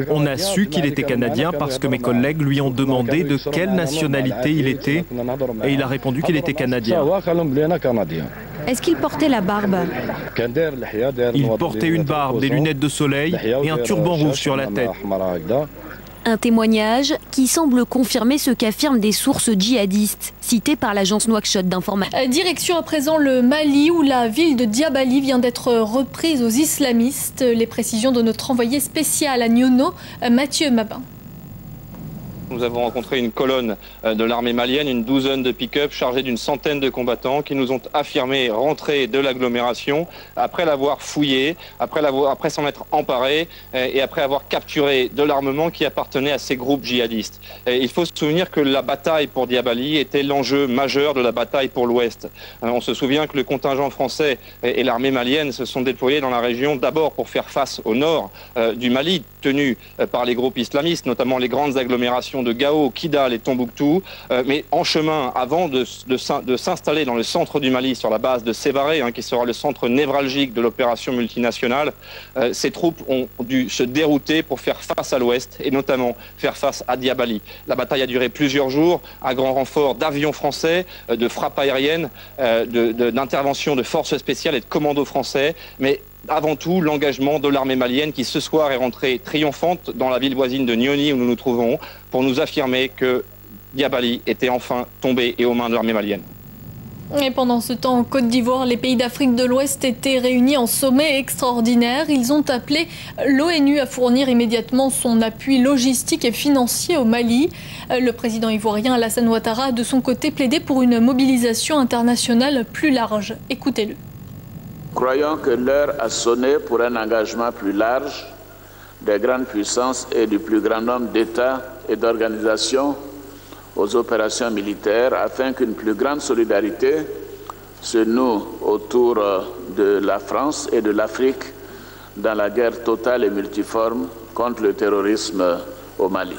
On a su qu'il était canadien parce que mes collègues lui ont demandé de quelle nationalité il était et il a répondu qu'il était canadien. Est-ce qu'il portait la barbe? Il portait une barbe, des lunettes de soleil et un turban rouge sur la tête. Un témoignage qui semble confirmer ce qu'affirment des sources djihadistes, citées par l'agence Nouakchott d'information. Direction à présent le Mali, où la ville de Diabali vient d'être reprise aux islamistes. Les précisions de notre envoyé spécial à Nyono, Mathieu Mabin. Nous avons rencontré une colonne de l'armée malienne, une douzaine de pick-up chargés d'une centaine de combattants qui nous ont affirmé rentrer de l'agglomération après l'avoir fouillé, après s'en être emparé et après avoir capturé de l'armement qui appartenait à ces groupes djihadistes. Et il faut se souvenir que la bataille pour Diabali était l'enjeu majeur de la bataille pour l'Ouest. On se souvient que le contingent français et l'armée malienne se sont déployés dans la région d'abord pour faire face au nord du Mali, tenu par les groupes islamistes, notamment les grandes agglomérations de Gao, Kidal et Tombouctou, mais en chemin, avant de s'installer dans le centre du Mali, sur la base de Sévaré, qui sera le centre névralgique de l'opération multinationale, ces troupes ont dû se dérouter pour faire face à l'Ouest, et notamment faire face à Diabali. La bataille a duré plusieurs jours, à grand renfort d'avions français, de frappes aériennes, d'interventions de forces spéciales et de commandos français, mais avant tout l'engagement de l'armée malienne qui ce soir est rentrée triomphante dans la ville voisine de Nioni où nous nous trouvons pour nous affirmer que Diabali était enfin tombé et aux mains de l'armée malienne. Et pendant ce temps, en Côte d'Ivoire, les pays d'Afrique de l'Ouest étaient réunis en sommet extraordinaire. Ils ont appelé l'ONU à fournir immédiatement son appui logistique et financier au Mali. Le président ivoirien Alassane Ouattara a de son côté plaidé pour une mobilisation internationale plus large. Écoutez-le. Croyons que l'heure a sonné pour un engagement plus large des grandes puissances et du plus grand nombre d'États et d'organisations aux opérations militaires afin qu'une plus grande solidarité se noue autour de la France et de l'Afrique dans la guerre totale et multiforme contre le terrorisme au Mali.